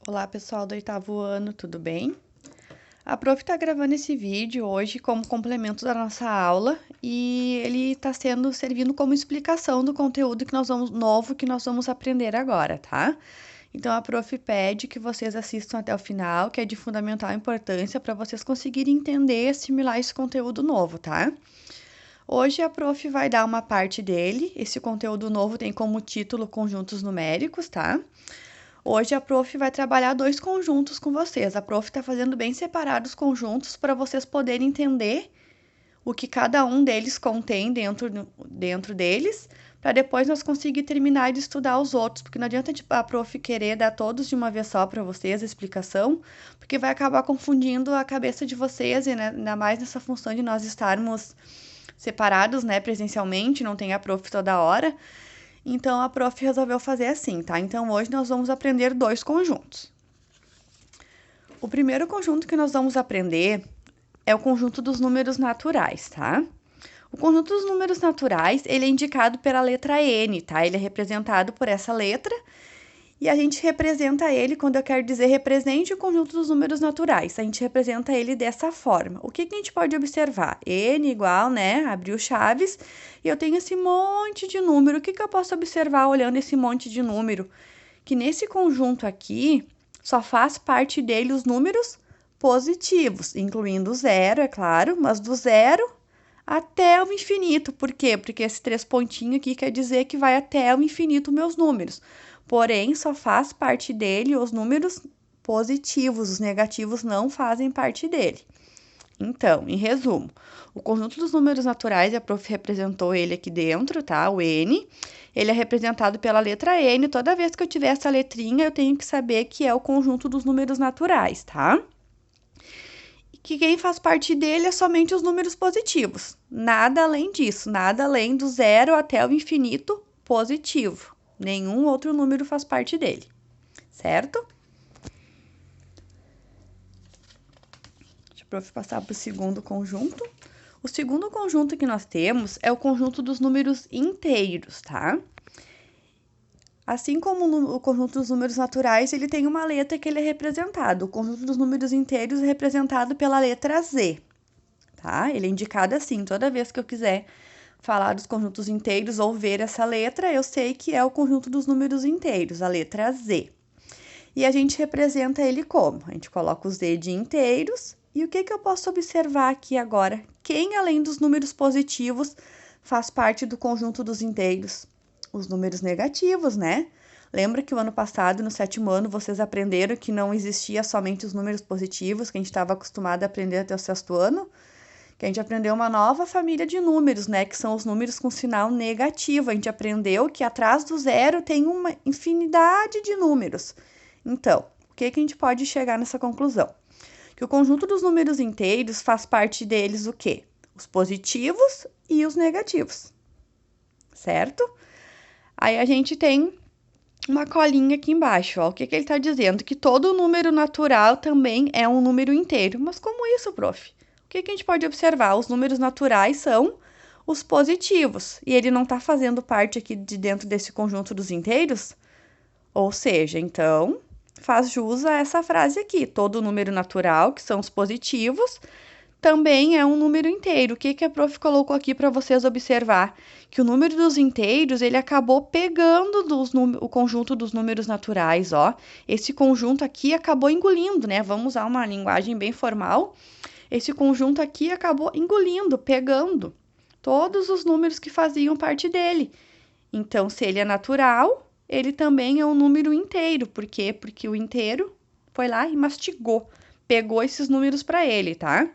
Olá, pessoal do oitavo ano, tudo bem? A prof está gravando esse vídeo hoje como complemento da nossa aula e ele está servindo como explicação do conteúdo novo que nós vamos aprender agora, tá? Então a prof pede que vocês assistam até o final, que é de fundamental importância para vocês conseguirem entender e assimilar esse conteúdo novo, tá? Hoje a prof vai dar uma parte dele. Esse conteúdo novo tem como título Conjuntos Numéricos, tá? Hoje a prof vai trabalhar dois conjuntos com vocês. A prof está fazendo bem separados os conjuntos para vocês poderem entender o que cada um deles contém dentro deles, para depois nós conseguir terminar de estudar os outros, porque não adianta a prof querer dar todos de uma vez só para vocês a explicação, porque vai acabar confundindo a cabeça de vocês, e né, ainda mais nessa função de nós estarmos separados, né, presencialmente, não tem a prof toda hora. Então, a prof resolveu fazer assim, tá? Então, hoje nós vamos aprender dois conjuntos. O primeiro conjunto que nós vamos aprender é o conjunto dos números naturais, tá? O conjunto dos números naturais, ele é indicado pela letra N, tá? Ele é representado por essa letra e a gente representa ele, quando eu quero dizer represente o conjunto dos números naturais, a gente representa ele dessa forma. O que a gente pode observar? N igual, né? Abriu chaves e eu tenho esse monte de número. O que eu posso observar olhando esse monte de número? Que nesse conjunto aqui, só faz parte dele os números positivos, incluindo o zero, é claro, mas do zero até o infinito. Por quê? Porque esse três pontinhos aqui quer dizer que vai até o infinito meus números. Porém, só faz parte dele os números positivos, os negativos não fazem parte dele. Então, em resumo, o conjunto dos números naturais, a prof representou ele aqui dentro, tá? O N. Ele é representado pela letra N. Toda vez que eu tiver essa letrinha, eu tenho que saber que é o conjunto dos números naturais, tá? E que quem faz parte dele é somente os números positivos. Nada além disso, nada além do zero até o infinito positivo. Nenhum outro número faz parte dele, certo? Deixa a prof passar para o segundo conjunto. O segundo conjunto que nós temos é o conjunto dos números inteiros, tá? Assim como o conjunto dos números naturais, ele tem uma letra que ele é representado. O conjunto dos números inteiros é representado pela letra Z, tá? Ele é indicado assim, toda vez que eu quiser falar dos conjuntos inteiros ou ver essa letra, eu sei que é o conjunto dos números inteiros, a letra Z. E a gente representa ele como? A gente coloca o Z de inteiros. E o que eu posso observar aqui agora? Quem, além dos números positivos, faz parte do conjunto dos inteiros? Os números negativos, né? Lembra que o ano passado, no sétimo ano, vocês aprenderam que não existia somente os números positivos, que a gente estava acostumado a aprender até o sexto ano? Que a gente aprendeu uma nova família de números, né? Que são os números com sinal negativo. A gente aprendeu que atrás do zero tem uma infinidade de números. Então, o que a gente pode chegar nessa conclusão? Que o conjunto dos números inteiros faz parte deles o quê? Os positivos e os negativos, certo? Aí a gente tem uma colinha aqui embaixo, ó. O que ele está dizendo? Que todo número natural também é um número inteiro. Mas como isso, prof? O que a gente pode observar? Os números naturais são os positivos. E ele não está fazendo parte aqui de dentro desse conjunto dos inteiros? Ou seja, então, faz jus a essa frase aqui. Todo número natural, que são os positivos, também é um número inteiro. O que a prof colocou aqui para vocês observar? Que o número dos inteiros, ele acabou pegando o conjunto dos números naturais, ó. Esse conjunto aqui acabou engolindo, né? Vamos usar uma linguagem bem formal. Esse conjunto aqui acabou engolindo, pegando todos os números que faziam parte dele. Então, se ele é natural, ele também é um número inteiro. Por quê? Porque o inteiro foi lá e mastigou, pegou esses números para ele, tá?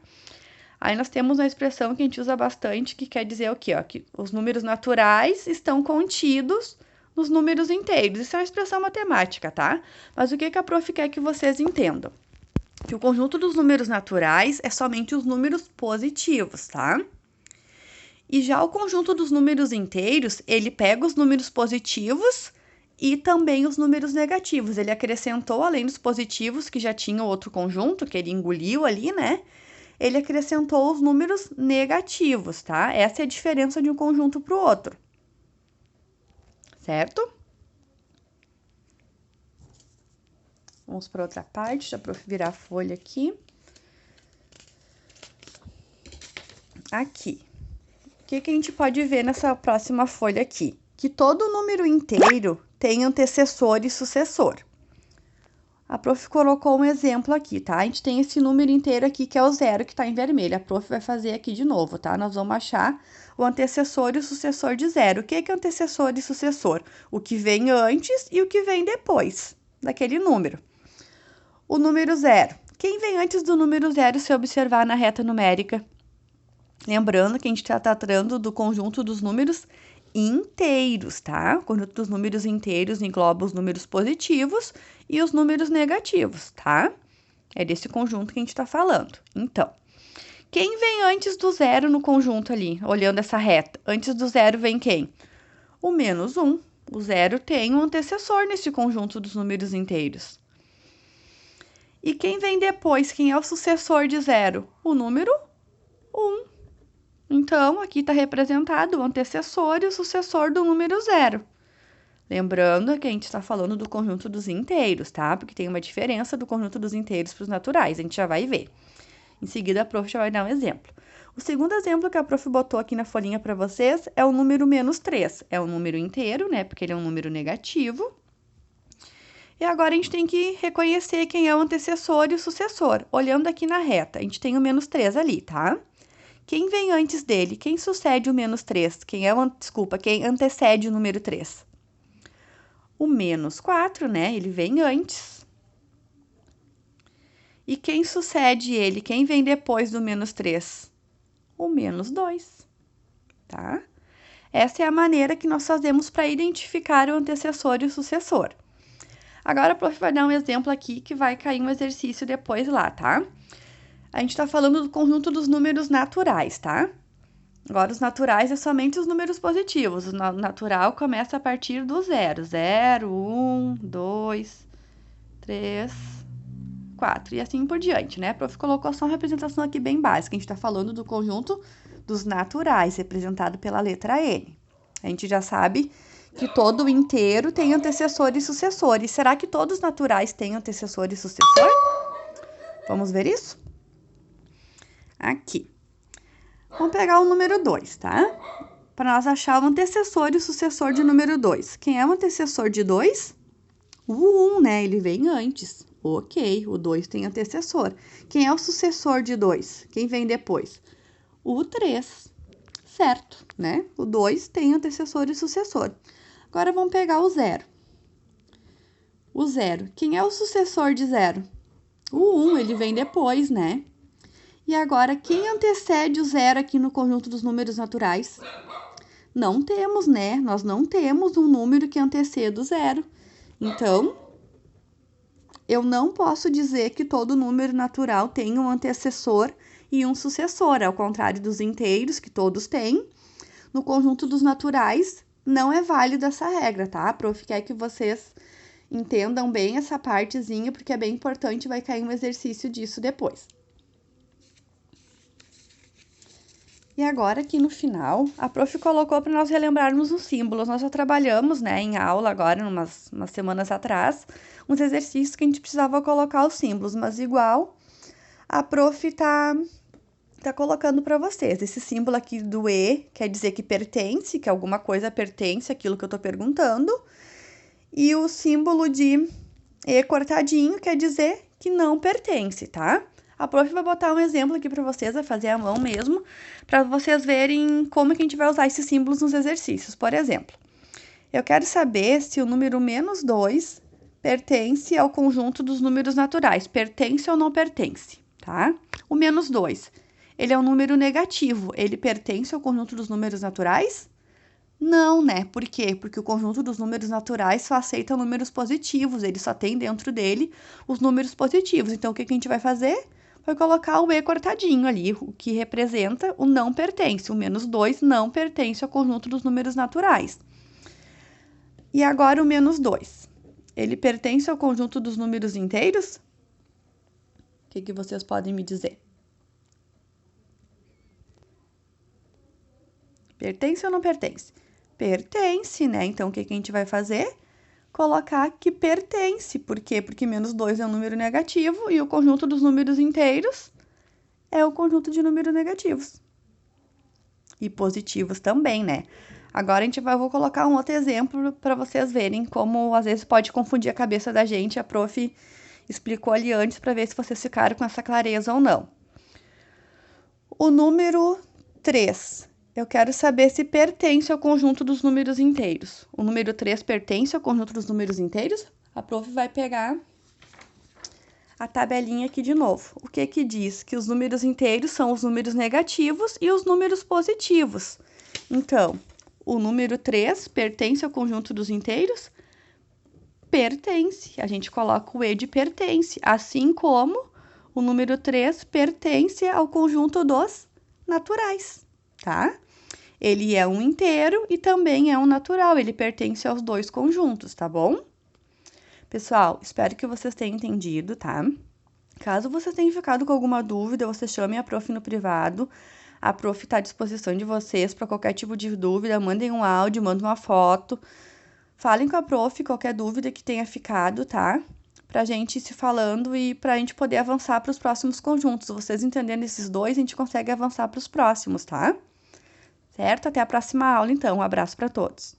Aí nós temos uma expressão que a gente usa bastante, que quer dizer o quê? Ó, que os números naturais estão contidos nos números inteiros. Isso é uma expressão matemática, tá? Mas o que a prof quer que vocês entendam? Que o conjunto dos números naturais é somente os números positivos, tá? E já o conjunto dos números inteiros, ele pega os números positivos e também os números negativos. Ele acrescentou, além dos positivos, que já tinha outro conjunto, que ele engoliu ali, né? Ele acrescentou os números negativos, tá? Essa é a diferença de um conjunto para o outro. Certo? Vamos para outra parte, já para virar a folha aqui. Aqui. O que a gente pode ver nessa próxima folha aqui? Que todo número inteiro tem antecessor e sucessor. A prof colocou um exemplo aqui, tá? A gente tem esse número inteiro aqui, que é o 0, que tá em vermelho. A prof vai fazer aqui de novo, tá? Nós vamos achar o antecessor e o sucessor de 0. O que é antecessor e sucessor? O que vem antes e o que vem depois daquele número. O número 0. Quem vem antes do número 0 se observar na reta numérica? Lembrando que a gente está tratando do conjunto dos números inteiros, tá? O conjunto dos números inteiros engloba os números positivos e os números negativos, tá? É desse conjunto que a gente está falando. Então, quem vem antes do 0 no conjunto ali, olhando essa reta? Antes do 0 vem quem? O menos 1. O 0 tem um antecessor nesse conjunto dos números inteiros. E quem vem depois? Quem é o sucessor de 0? O número 1. Então, aqui está representado o antecessor e o sucessor do número 0. Lembrando que a gente está falando do conjunto dos inteiros, tá? Porque tem uma diferença do conjunto dos inteiros para os naturais, a gente já vai ver. Em seguida, a prof já vai dar um exemplo. O segundo exemplo que a prof botou aqui na folhinha para vocês é o número menos 3. É um número inteiro, né? Porque ele é um número negativo. E agora a gente tem que reconhecer quem é o antecessor e o sucessor. Olhando aqui na reta, a gente tem o menos 3 ali, tá? Quem vem antes dele? Quem sucede o menos 3? Quem antecede o número 3? O menos 4, né? Ele vem antes. E quem sucede ele? Quem vem depois do menos 3? O menos 2, tá? Essa é a maneira que nós fazemos para identificar o antecessor e o sucessor. Agora, a prof vai dar um exemplo aqui que vai cair um exercício depois lá, tá? A gente está falando do conjunto dos números naturais, tá? Agora, os naturais é somente os números positivos. O natural começa a partir do 0. 0, 1, 2, 3, 4 e assim por diante, né? A prof colocou só uma representação aqui bem básica. A gente está falando do conjunto dos naturais, representado pela letra N. A gente já sabe que todo inteiro tem antecessor e sucessor. E será que todos os naturais têm antecessor e sucessor? Vamos ver isso? Aqui. Vamos pegar o número 2, tá? Para nós achar o antecessor e o sucessor de número 2. Quem é o antecessor de 2? O 1, né? Ele vem antes. Ok, o 2 tem antecessor. Quem é o sucessor de 2? Quem vem depois? O 3. Certo, né? O 2 tem antecessor e sucessor. Agora vamos pegar o 0. O 0. Quem é o sucessor de 0? O 1, ele vem depois, né? E agora, quem antecede o 0 aqui no conjunto dos números naturais? Não temos, né? Nós não temos um número que anteceda o 0. Então, eu não posso dizer que todo número natural tem um antecessor e um sucessor, ao contrário dos inteiros, que todos têm. No conjunto dos naturais, não é válida essa regra, tá? A prof quer que vocês entendam bem essa partezinha, porque é bem importante, vai cair um exercício disso depois. E agora, aqui no final, a prof colocou para nós relembrarmos os símbolos. Nós já trabalhamos, né, em aula agora, umas semanas atrás, uns exercícios que a gente precisava colocar os símbolos, mas igual a prof tá colocando para vocês. Esse símbolo aqui do E quer dizer que pertence, que alguma coisa pertence àquilo que eu tô perguntando. E o símbolo de E cortadinho quer dizer que não pertence, tá? A prof vai botar um exemplo aqui para vocês, vai fazer à mão mesmo, para vocês verem como que a gente vai usar esses símbolos nos exercícios. Por exemplo, eu quero saber se o número menos 2 pertence ao conjunto dos números naturais. Pertence ou não pertence, tá? O menos 2, ele é um número negativo. Ele pertence ao conjunto dos números naturais? Não, né? Por quê? Porque o conjunto dos números naturais só aceita números positivos. Ele só tem dentro dele os números positivos. Então, o que a gente vai fazer? Vai colocar o E cortadinho ali, o que representa o não pertence. O menos 2 não pertence ao conjunto dos números naturais. E agora o menos 2. Ele pertence ao conjunto dos números inteiros? O que vocês podem me dizer? Pertence ou não pertence? Pertence, né? Então, o que a gente vai fazer? colocar que pertence. Por quê? Porque menos 2 é um número negativo e o conjunto dos números inteiros é o conjunto de números negativos. E positivos também, né? Agora eu vou colocar um outro exemplo para vocês verem como às vezes pode confundir a cabeça da gente. A prof explicou ali antes para ver se vocês ficaram com essa clareza ou não. O número 3. Eu quero saber se pertence ao conjunto dos números inteiros. O número 3 pertence ao conjunto dos números inteiros? A prof vai pegar a tabelinha aqui de novo. O que que diz? Que os números inteiros são os números negativos e os números positivos. Então, o número 3 pertence ao conjunto dos inteiros? Pertence. A gente coloca o E de pertence. Assim como o número 3 pertence ao conjunto dos naturais, tá? Ele é um inteiro e também é um natural. Ele pertence aos dois conjuntos, tá bom? Pessoal, espero que vocês tenham entendido, tá? Caso vocês tenham ficado com alguma dúvida, vocês chamem a prof no privado. A prof está à disposição de vocês para qualquer tipo de dúvida. Mandem um áudio, mandem uma foto. Falem com a prof qualquer dúvida que tenha ficado, tá? Pra gente ir se falando e pra gente poder avançar para os próximos conjuntos. Vocês entendendo esses dois, a gente consegue avançar para os próximos, tá? Certo? Até a próxima aula, então. Um abraço para todos.